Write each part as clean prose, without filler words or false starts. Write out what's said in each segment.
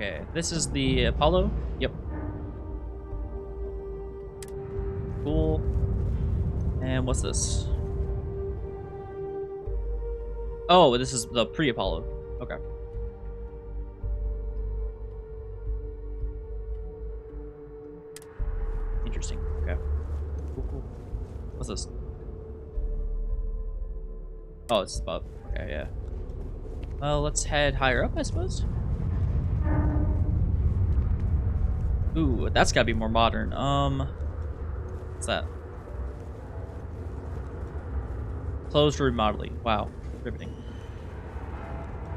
Okay, this is the Apollo. Yep. Cool. And what's this? Oh, this is the pre-Apollo. Okay. Interesting. Okay. Cool, cool. What's this? Oh, it's above. Okay, yeah. Well, let's head higher up, I suppose. Ooh, that's gotta be more modern. What's that? Closed remodeling. Wow, riveting.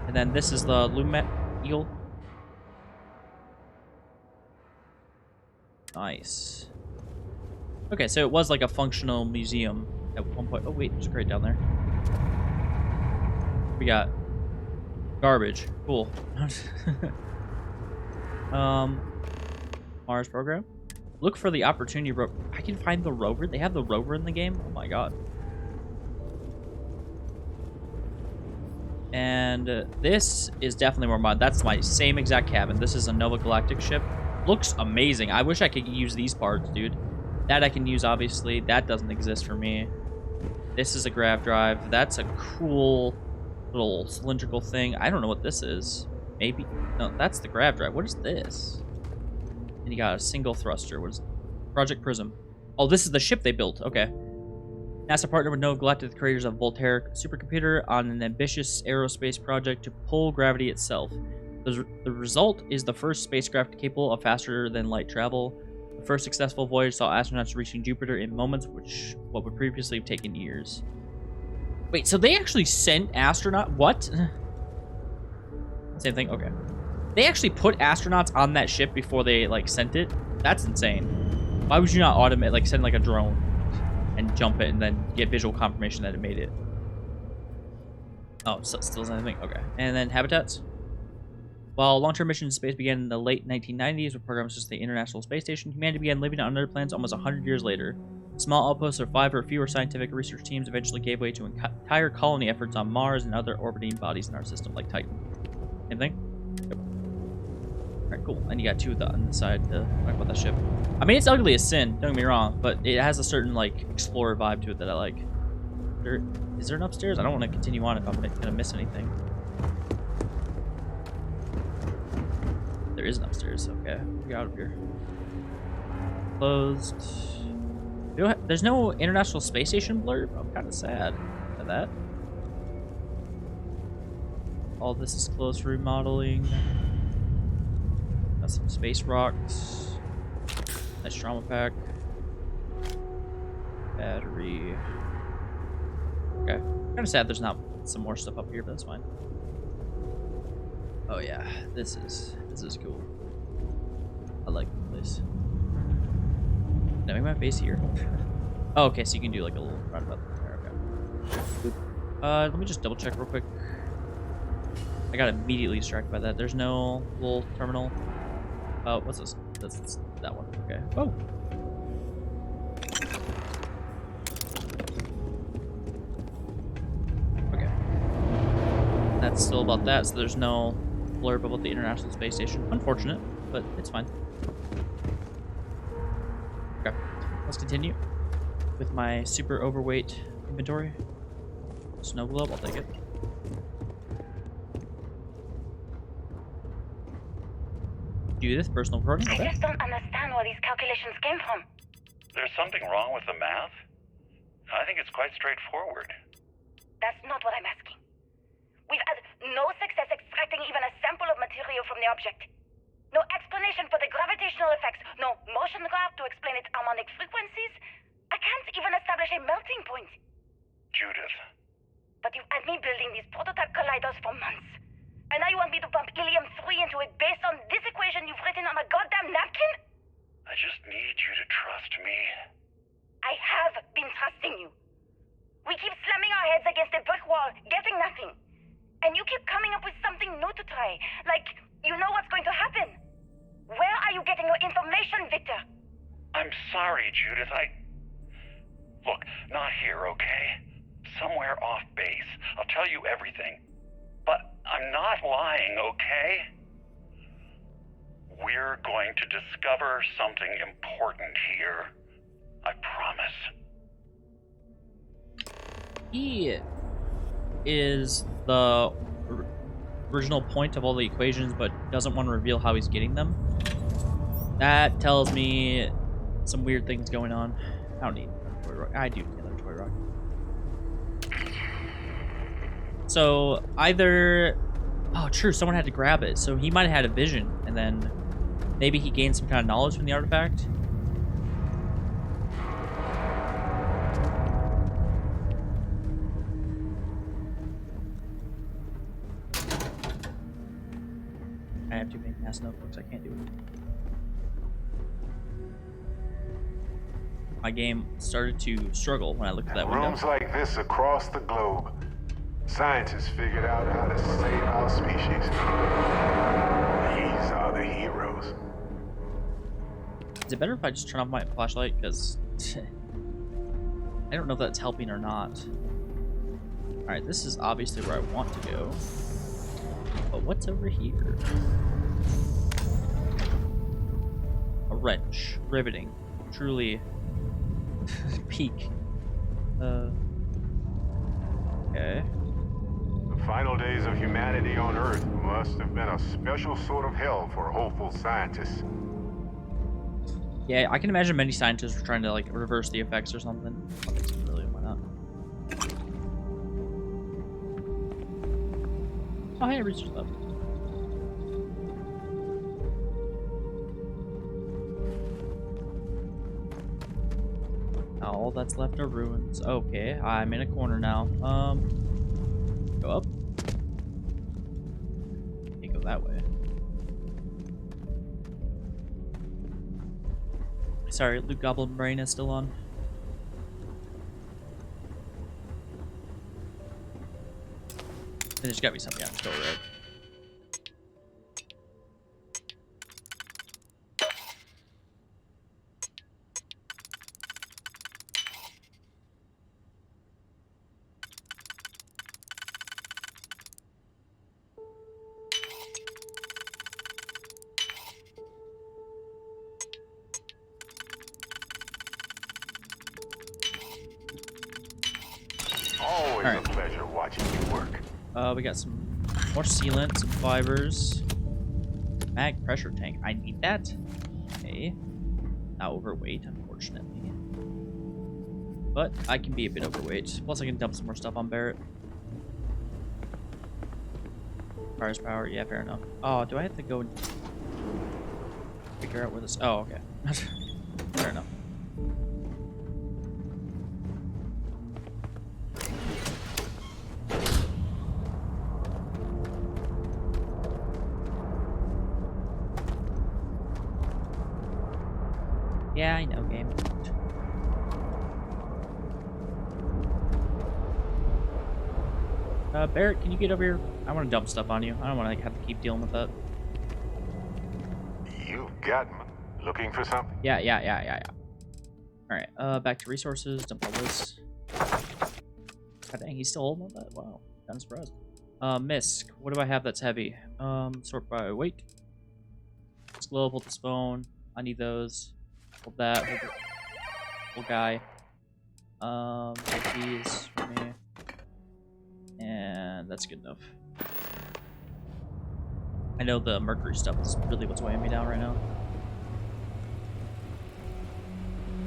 And then this is the Lumet Eel. Nice. Okay, so it was like a functional museum at one point. Oh wait, there's a crate down there. We got garbage. Cool. Mars program. Look for the opportunity rover. I can find the rover. They have the rover in the game. Oh my god. And this is definitely more mod. That's my same exact cabin. This is a Nova Galactic ship. Looks amazing. I wish I could use these parts, dude. That I can use, obviously. That doesn't exist for me. This is a grav drive. That's a cool little cylindrical thing. I don't know what this is. Maybe. No, that's the grav drive. What is this? And you got a single thruster. What is it? Project Prism. Oh, this is the ship they built. Okay. NASA partnered with Nova Galactic, the creators of Voltaire supercomputer, on an ambitious aerospace project to pull gravity itself. The result is the first spacecraft capable of faster than light travel. The first successful voyage saw astronauts reaching Jupiter in moments, what would previously have taken years. Wait, so they actually sent astronaut? What? Same thing. Okay. They actually put astronauts on that ship before they like sent it. That's insane. Why would you not automate like send like a drone and jump it and then get visual confirmation that it made it? Oh, so still something. Okay. And then habitats. While long-term missions in space began in the late 1990s with programs such as the International Space Station, humanity began living on other planets almost 100 years later. Small outposts of 5 or fewer scientific research teams eventually gave way to entire colony efforts on Mars and other orbiting bodies in our system, like Titan. Same thing? Yep. Alright, cool. And you got 2 on the side to talk about that ship. I mean, it's ugly as sin, don't get me wrong, but it has a certain, like, explorer vibe to it that I like. Is there an upstairs? I don't want to continue on if I'm going to miss anything. There is an upstairs. Okay, get out of here. Closed. There's no International Space Station blurb. I'm kind of sad at that. All this is closed for remodeling. Got some space rocks. Nice trauma pack. Battery. Okay. Kind of sad there's not some more stuff up here, but that's fine. Oh yeah, this is cool. I like the place. Can I make my base here? Oh, okay, so you can do like a little roundabout there. Okay. Let me just double check real quick. I got immediately distracted by that. There's no little terminal. Oh, what's this? That's that one. Okay. Oh. Okay. That's still about that. So there's no blurb about the International Space Station. Unfortunate, but it's fine. Okay, let's continue with my super overweight inventory. Snow globe, I'll take it. Judith, personal recording. I just don't understand where these calculations came from. There's something wrong with the math? I think it's quite straightforward. That's not what I'm asking. We've had no success extracting even a sample of material from the object. No explanation for the gravitational effects. No motion graph to explain its harmonic frequencies. I can't even establish a melting point. Judith. But you've had me building these prototype colliders for months. And now you want me to pump helium-3 into it based on this equation you've written on a goddamn napkin? I just need you to trust me. I have been trusting you. We keep slamming our heads against a brick wall, getting nothing. And you keep coming up with something new to try. Like, you know what's going to happen. Where are you getting your information, Victor? I'm sorry, Judith. Look, not here, okay? Somewhere off base. I'll tell you everything. But I'm not lying, okay? We're going to discover something important here. I promise. He is the original point of all the equations, but doesn't want to reveal how he's getting them. That tells me some weird things going on. I don't need another toy rock. I do need another toy rock. So either, oh, true, someone had to grab it. So he might have had a vision, and then maybe he gained some kind of knowledge from the artifact. I have too many mass notebooks. I can't do it. My game started to struggle when I looked at that window. Rooms like this across the globe. Scientists figured out how to save our species. These are the heroes. Is it better if I just turn off my flashlight? Because I don't know if that's helping or not. Alright, this is obviously where I want to go. But what's over here? A wrench. Riveting. Truly peak. Okay. The final days of humanity on Earth must have been a special sort of hell for hopeful scientists. Yeah, I can imagine many scientists were trying to like reverse the effects or something. I'll take some really, why not? Oh, hey, research lab. Now all that's left are ruins. Okay, I'm in a corner now. Go up. Can't go that way. Sorry, Luke Goblin Brain is still on. There's gotta be something on the store, right? Always All right. a pleasure watching you work. We got some more sealant, some fibers. Mag pressure tank. I need that. Okay. Not overweight, unfortunately. But I can be a bit overweight. Plus I can dump some more stuff on Barrett. Fires power. Yeah, fair enough. Oh, do I have to go and figure out where this... Oh, okay. Fair enough. Yeah, I know, game. Barrett, can you get over here? I want to dump stuff on you. I don't want to have to keep dealing with that. You've got me. Looking for something? Yeah. Alright, back to resources. Dump all this. God dang, he's still holding on that? Wow, kind of surprised. Misc. What do I have that's heavy? Sort by weight. This globe, hold this phone. I need those. Hold that. Hold it. Hold guy. Take these for me. And that's good enough. I know the mercury stuff is really what's weighing me down right now.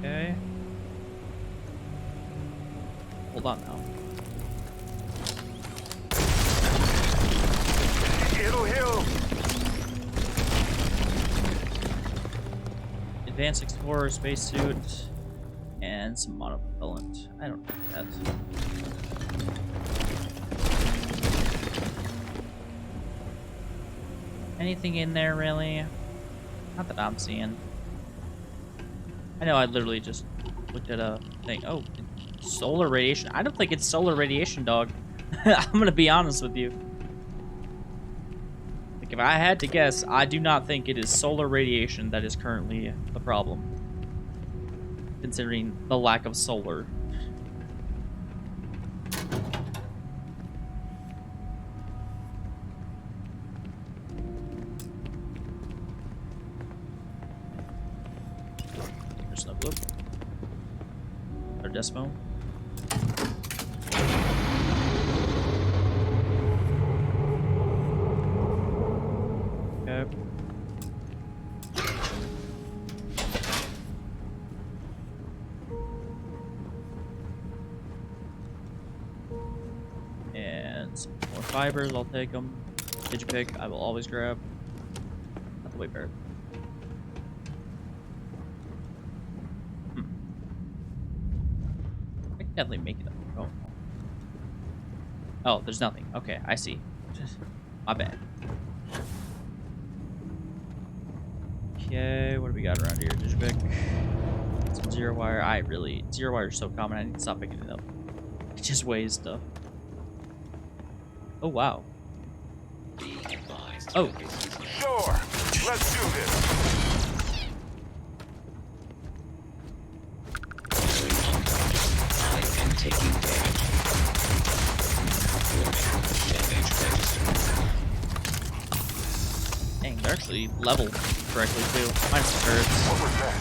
Okay. Hold on now. It'll heal. Advanced Explorer spacesuit and some monopropellant. I don't need that. Anything in there really? Not that I'm seeing. I know I literally just looked at a thing. Oh, solar radiation. I don't think it's solar radiation, dog. I'm gonna be honest with you. Like, if I had to guess, I do not think it is solar radiation that is currently the problem. Considering the lack of solar. There's no globe. Or Desmo. Okay. And some more fibers, I'll take them. Digipick, I will always grab. Not the way bear. I can definitely make it up. Oh. Oh, there's nothing. Okay, I see. My bad. Okay, what do we got around here? Digipick. Some zero wire. Zero wire is so common, I need to stop picking it up. It just weighs stuff. Oh, wow. Oh. Sure. Let's do this. I am taking damage. Dang, they're actually leveled correctly too. Minus the turrets. What was that?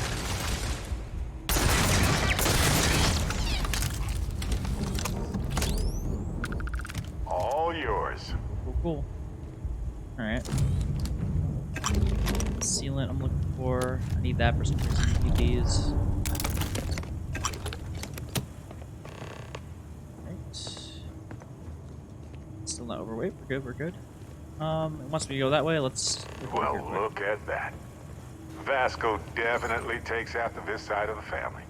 All yours. Cool, cool. Alright. Sealant I'm looking for. I need that for some reason. I need these. Right. Still not overweight. We're good, we're good. It wants me to go that way. Let's Well, look at that. Vasco definitely takes after this side of the family.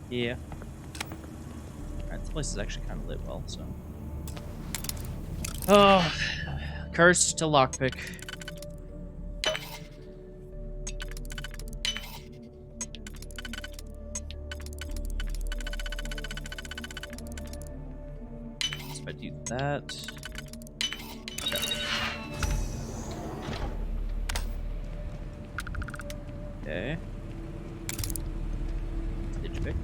Yeah. Alright, this place is actually kind of lit well, so. Oh, cursed to lockpick. So if I do that. Okay. Digipick.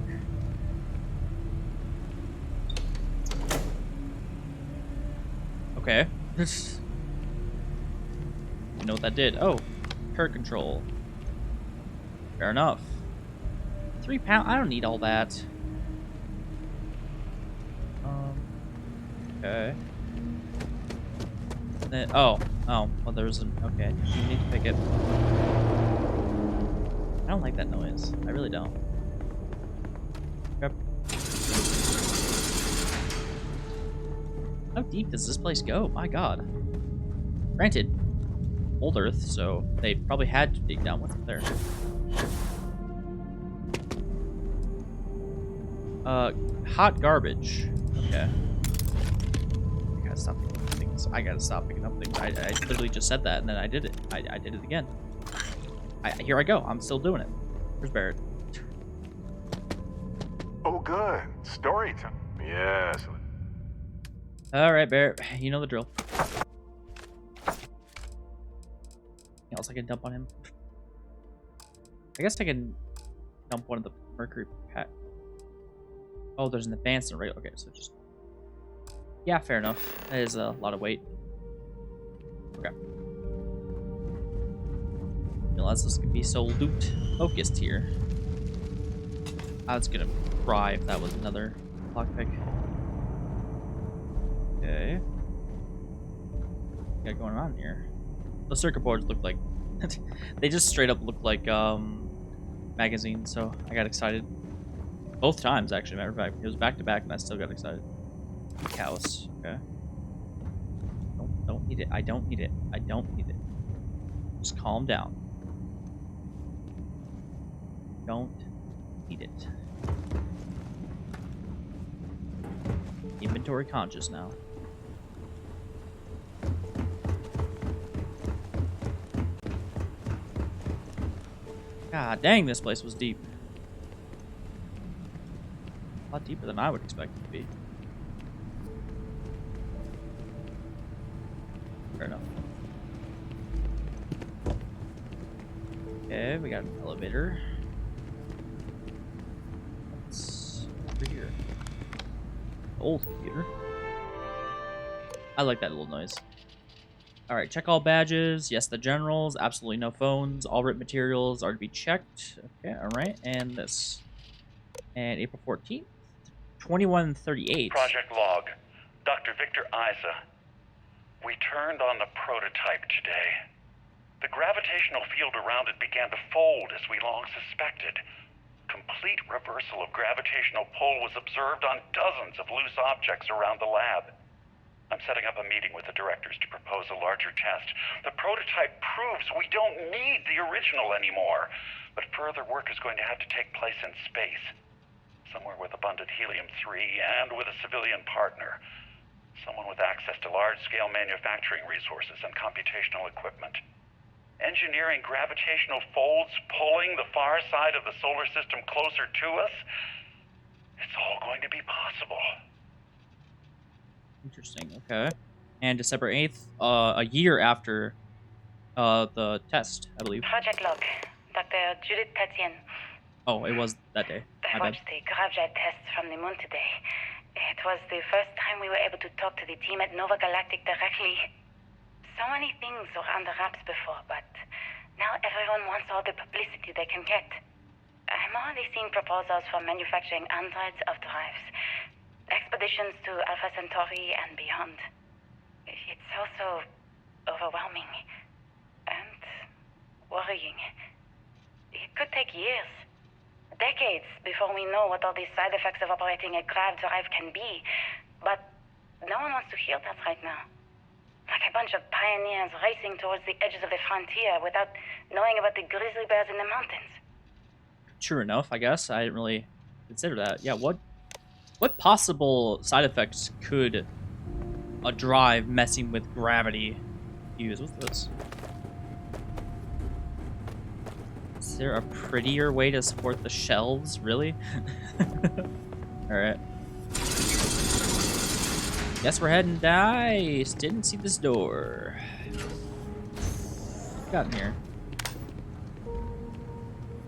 Okay. You know what that did? Oh, turret control. Fair enough. 3 pounds. I don't need all that. Okay. Then, oh, well, there's an. Okay, you need to pick it. I don't like that noise. I really don't. Yep. How deep does this place go? My god. Granted, old Earth, so they probably had to dig down what's up there. Hot garbage. Okay. I gotta stop picking up things. I gotta stop picking up things. I literally just said that, and then I did it. I did it again. Here I go. I'm still doing it. Where's Barrett? Oh, good. Story time. Yes. All right, Barrett. You know the drill. Anything else I can dump on him? I guess I can dump one of the mercury pack. Oh, there's an advanced and regular. Okay, so just. Yeah, fair enough. That is a lot of weight. Okay. Realize this can be so loot focused here. I was gonna cry if that was another lockpick. Okay. What got going on here? The circuit boards look like they just straight up look like magazines, so I got excited. Both times actually, matter of fact. It was back to back and I still got excited. Cows, okay. Don't need it. I don't need it. I don't need it. Just calm down. Don't need it. Inventory conscious now. God dang, this place was deep. A lot deeper than I would expect it to be. Fair enough. Okay, we got an elevator. What's over here? Old computer. I like that little noise. All right, check all badges. Yes, the generals. Absolutely no phones. All written materials are to be checked. Okay, all right. And this. And April 14th, 2138. Project log. Dr. Victor Isa. We turned on the prototype today. The gravitational field around it began to fold as we long suspected. Complete reversal of gravitational pull was observed on dozens of loose objects around the lab. I'm setting up a meeting with the directors to propose a larger test. The prototype proves we don't need the original anymore, but further work is going to have to take place in space. Somewhere with abundant helium-3 and with a civilian partner. Someone with access to large-scale manufacturing resources and computational equipment. Engineering gravitational folds pulling the far side of the solar system closer to us. It's all going to be possible. Interesting, okay. And December 8th, a year after the test, I believe. Project log. Dr. Judith Tatien. Oh, it was that day. I watched the gravjet tests from the moon today. It was the first time we were able to talk to the team at Nova Galactic directly. So many things were under wraps before, but now everyone wants all the publicity they can get. I'm already seeing proposals for manufacturing androids of drives, expeditions to Alpha Centauri and beyond. It's also overwhelming and worrying. It could take years, decades, before we know what all these side effects of operating a grav drive can be. But no one wants to hear that right now. Like a bunch of pioneers racing towards the edges of the frontier without knowing about the grizzly bears in the mountains. True enough, I guess. I didn't really consider that. Yeah, what possible side effects could a drive messing with gravity use? What's this? Is there a prettier way to support the shelves? Really? Alright. Guess we're heading dice. Didn't see this door. What got in here?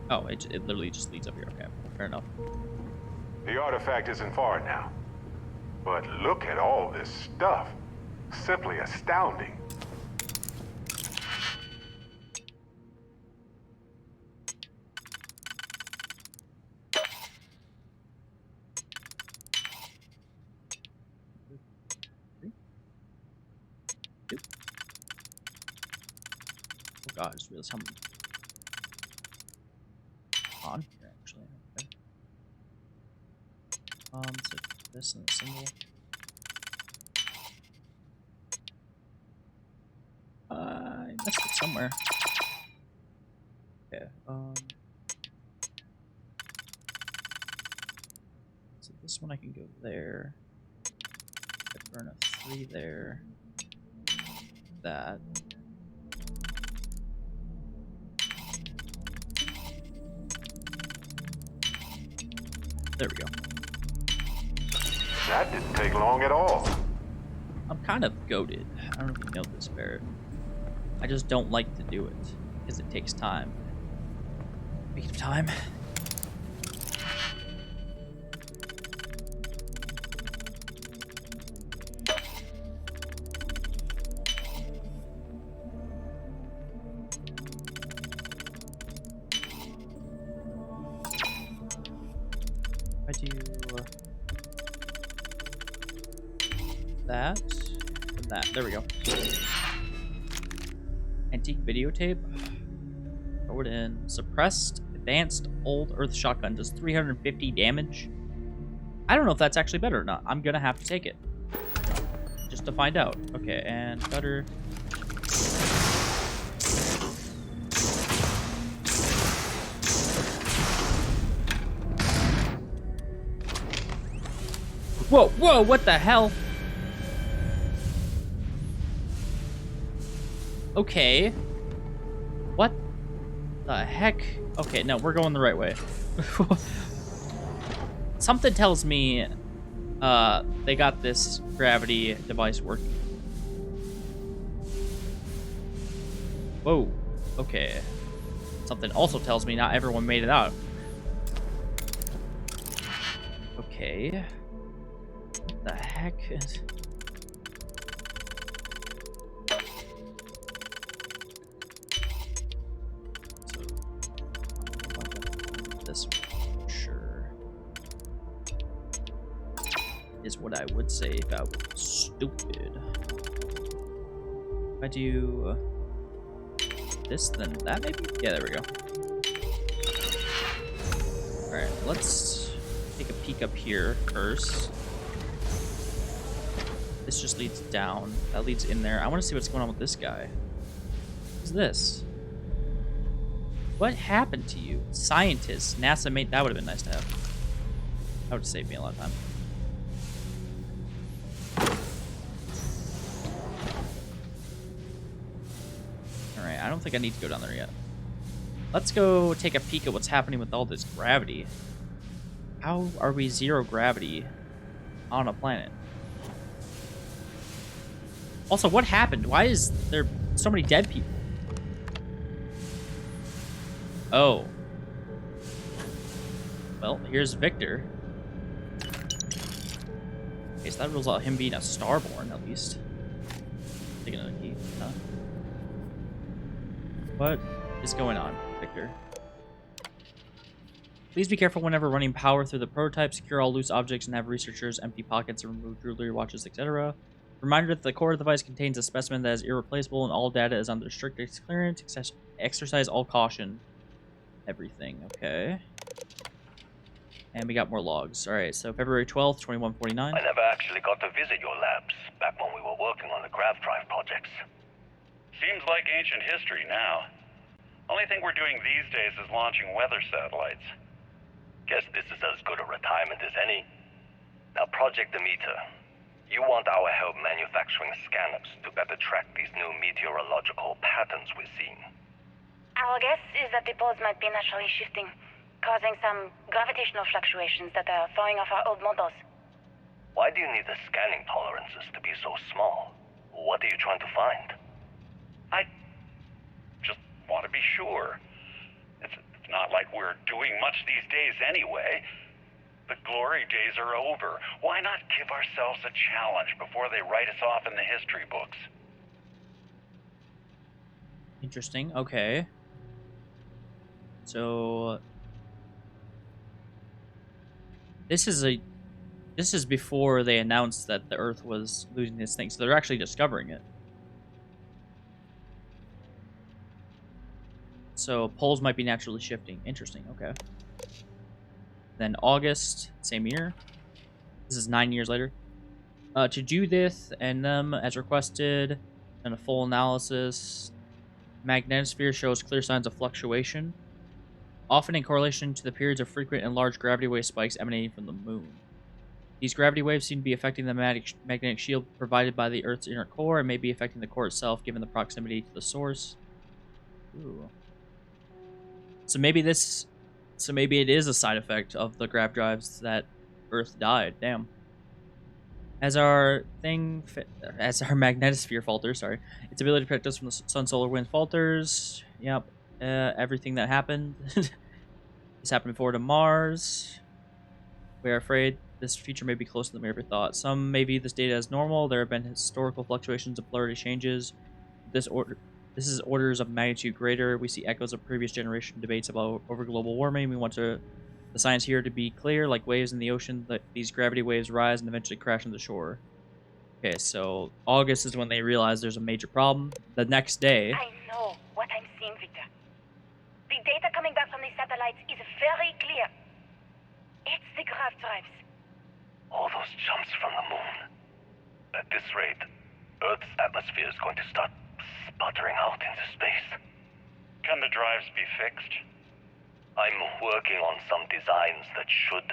Oh, it literally just leads up here. Okay, fair enough. The artifact isn't far now. But look at all this stuff. Simply astounding. Oh god, I just realized how many on here actually. Okay. So this and the symbol. I missed it somewhere. Okay. So this one I can go there. I burn a 3 there. That. There we go. That didn't take long at all. I'm kind of goated. I don't know if you know this, Barrett. I just don't like to do it because it takes time. Speaking of time. I do that and that. There we go. Antique videotape. Throw it in. Suppressed advanced old earth shotgun does 350 damage. I don't know if that's actually better or not. I'm gonna have to take it just to find out. Okay, and cutter. Whoa, whoa, what the hell? Okay. What the heck? Okay, no, we're going the right way. Something tells me they got this gravity device working. Whoa, okay. Something also tells me not everyone made it out. Okay. What the heck is... this for sure. Is what I would say if I was stupid. If I do this, then that maybe? Yeah, there we go. Alright, let's take a peek up here first. This just leads down. That leads in there. I want to see what's going on with this guy. Who's this? What happened to you? Scientist. NASA made... That would have been nice to have. That would save me a lot of time. Alright, I don't think I need to go down there yet. Let's go take a peek at what's happening with all this gravity. How are we 0 gravity on a planet? Also, what happened? Why is there so many dead people? Oh. Well, here's Victor. Okay, so that rules out him being a Starborn, at least. Taking another key. Huh? What is going on, Victor? Please be careful whenever running power through the prototype. Secure all loose objects and have researchers empty pockets and remove jewelry, watches, etc. Reminder that the core of the device contains a specimen that is irreplaceable and all data is under strict clearance. Exercise all caution. Everything, okay. And we got more logs. Alright, so February 12th, 2149. I never actually got to visit your labs back when we were working on the grav drive projects. Seems like ancient history now. Only thing we're doing these days is launching weather satellites. Guess this is as good a retirement as any. Now, Project Demeter, you want our help manufacturing scanners to better track these new meteorological patterns we're seeing. Our guess is that the poles might be naturally shifting, causing some gravitational fluctuations that are throwing off our old models. Why do you need the scanning tolerances to be so small? What are you trying to find? I just want to be sure. It's not like we're doing much these days anyway. The glory days are over. Why not give ourselves a challenge before they write us off in the history books? Interesting, okay. So this is before they announced that the Earth was losing this thing, so they're actually discovering it. So poles might be naturally shifting. Interesting, okay. Then August, same year. This is 9 years later. To do this and them as requested, and a full analysis. Magnetosphere shows clear signs of fluctuation, often in correlation to the periods of frequent and large gravity wave spikes emanating from the moon. These gravity waves seem to be affecting the magnetic shield provided by the Earth's inner core and may be affecting the core itself given the proximity to the source. Ooh. So maybe it is a side effect of the grav drives that Earth died. Damn. As our magnetosphere falters, sorry, its ability to protect us from the sun, solar, wind falters. Yep. Everything that happened. This happened before to Mars. We are afraid this future may be closer than we ever thought. Some may view this data as normal. There have been historical fluctuations and polarity changes. This is orders of magnitude greater. We see echoes of previous generation debates about over global warming. We want the science here to be clear, like waves in the ocean, that these gravity waves rise and eventually crash on the shore. Okay, so August is when they realize there's a major problem. The next day... I know what I'm seeing, Victor. The data coming back from the satellites is very clear. It's the grav drives. All those jumps from the moon. At this rate, Earth's atmosphere is going to start sputtering out into space. Can the drives be fixed? I'm working on some designs that should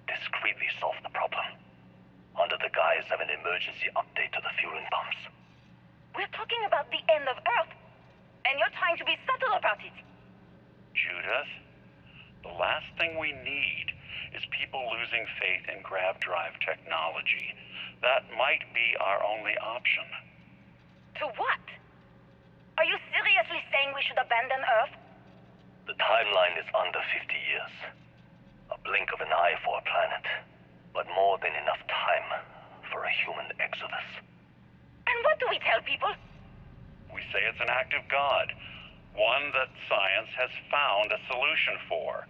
discreetly solve the problem, under the guise of an emergency update to the fueling pumps. We're talking about the end of Earth, and you're trying to be subtle about it. Judith, the last thing we need is people losing faith in grav drive technology. That might be our only option. To what? Are you seriously saying we should abandon Earth? The timeline is under 50 years. A blink of an eye for a planet, but more than enough time for a human exodus. And what do we tell people? We say it's an act of God, one that science has found a solution for.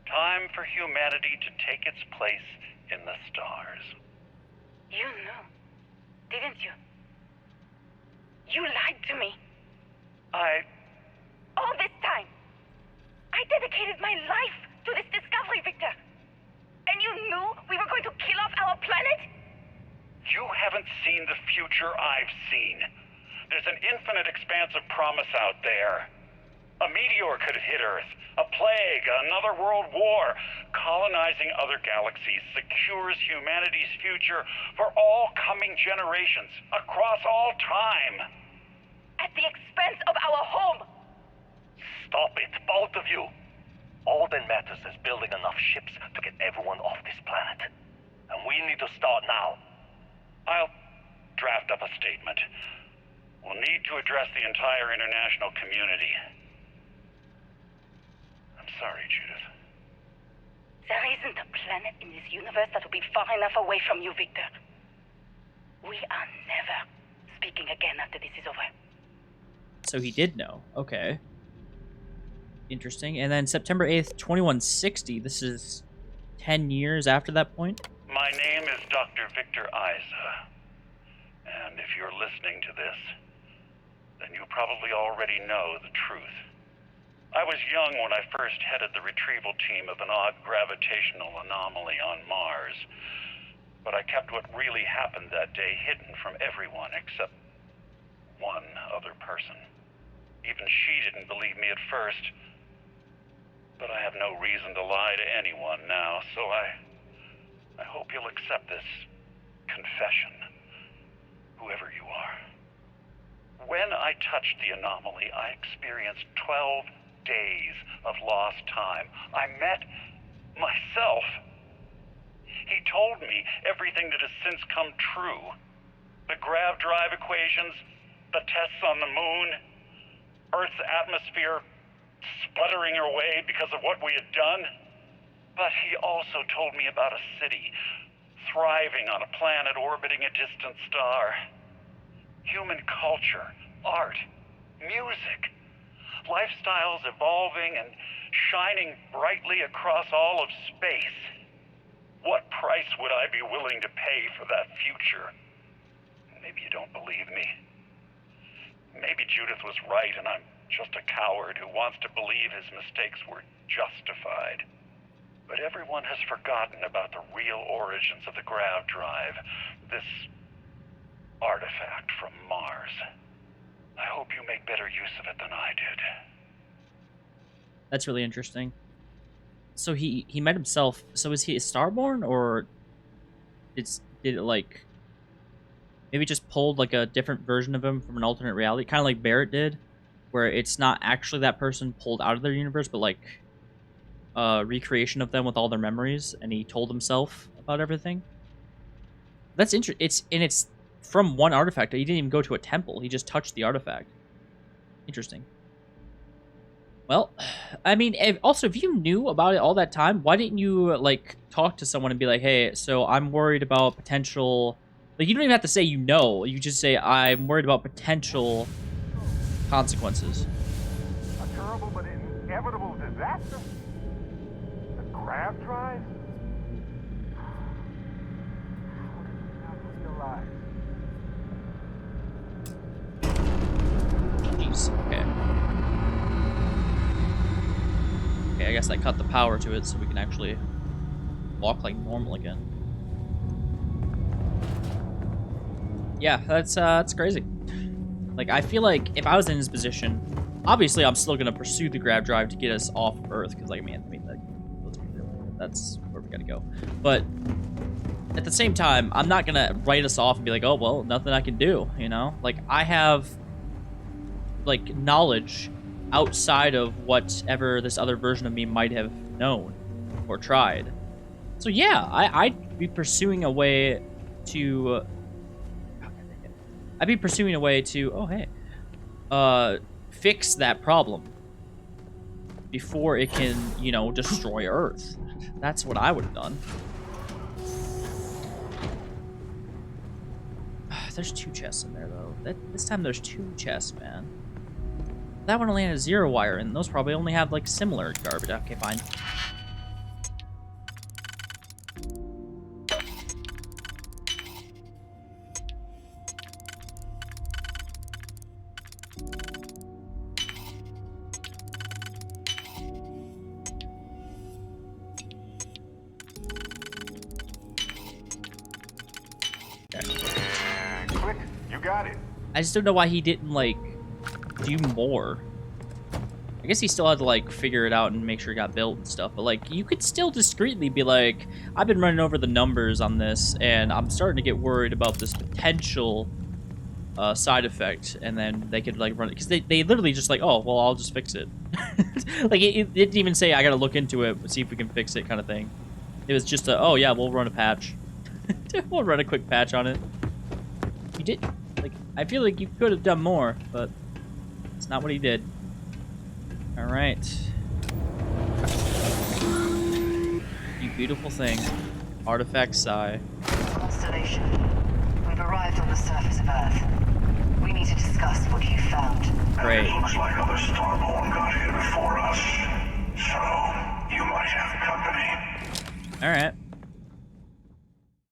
Time for humanity to take its place in the stars. You knew, didn't you? You lied to me. All this time, I dedicated my life to this discovery, Victor. And you knew we were going to kill off our planet? You haven't seen the future I've seen. There's an infinite expanse of promise out there. A meteor could hit Earth, a plague, another world war. Colonizing other galaxies secures humanity's future for all coming generations, across all time. At the expense of our home. Stop it, both of you. All that matters is building enough ships to get everyone off this planet. And we need to start now. I'll draft up a statement. We'll need to address the entire international community. I'm sorry, Judith. There isn't a planet in this universe that will be far enough away from you, Victor. We are never speaking again after this is over. So he did know. Okay. Interesting. And then September 8th, 2160. This is 10 years after that point. My name is Dr. Victor Isa. And if you're listening to this, then you probably already know the truth. I was young when I first headed the retrieval team of an odd gravitational anomaly on Mars. But I kept what really happened that day hidden from everyone except one other person. Even she didn't believe me at first. But I have no reason to lie to anyone now, so I hope you'll accept this confession, whoever you are. When I touched the anomaly, I experienced 12 days of lost time. I met myself. He told me everything that has since come true. The grav drive equations, the tests on the moon, Earth's atmosphere sputtering away because of what we had done. But he also told me about a city thriving on a planet orbiting a distant star. Human culture, art, music, lifestyles evolving and shining brightly across all of space. What price would I be willing to pay for that future? Maybe you don't believe me. Maybe Judith was right and I'm just a coward who wants to believe his mistakes were justified. But everyone has forgotten about the real origins of the grav drive, this artifact from Mars. I hope you make better use of it than I did. That's really interesting. So he met himself. So is he a Starborn, or did it like maybe just pulled like a different version of him from an alternate reality, kind of like Barrett did, where it's not actually that person pulled out of their universe, but like recreation of them with all their memories, and he told himself about everything. That's interesting. It's from one artifact. He didn't even go to a temple. He just touched the artifact. Interesting. Well, I mean, if you knew about it all that time, why didn't you like talk to someone and be like, "Hey, so I'm worried about potential." Like, you don't even have to say you know. You just say, "I'm worried about potential consequences." A terrible but inevitable disaster? The grav drive? How did you not realize? Jeez. Okay. Okay, I guess I cut the power to it so we can actually walk like normal again. Yeah, that's crazy. Like, I feel like if I was in his position, obviously I'm still gonna pursue the grav drive to get us off Earth, because like, I mean, like, let's be real, that's where we gotta go. But at the same time, I'm not gonna write us off and be like, oh well, nothing I can do, you know? Like, I have like knowledge outside of whatever this other version of me might have known or tried. So yeah, I'd be pursuing a way to oh hey, fix that problem before it can, you know, destroy Earth. That's what I would have done. There's 2 chests in there though. This time there's 2 chests, man. That one only had a 0 wire, and those probably only have like similar garbage. Okay, fine. got it. I just don't know why he didn't, like, do more. I guess he still had to, like, figure it out and make sure it got built and stuff. But, like, you could still discreetly be like, I've been running over the numbers on this, and I'm starting to get worried about this potential side effect. And then they could, like, run it. Because they literally just like, oh, well, I'll just fix it. Like, it didn't even say, I got to look into it, see if we can fix it kind of thing. It was just a, oh, yeah, we'll run a patch. We'll run a quick patch on it. You did, like, I feel like you could have done more, but it's not what he did. All right. You beautiful thing. Artifact Psi. Constellation, we've arrived on the surface of Earth. We need to discuss what you found. Great. It looks like other Starborn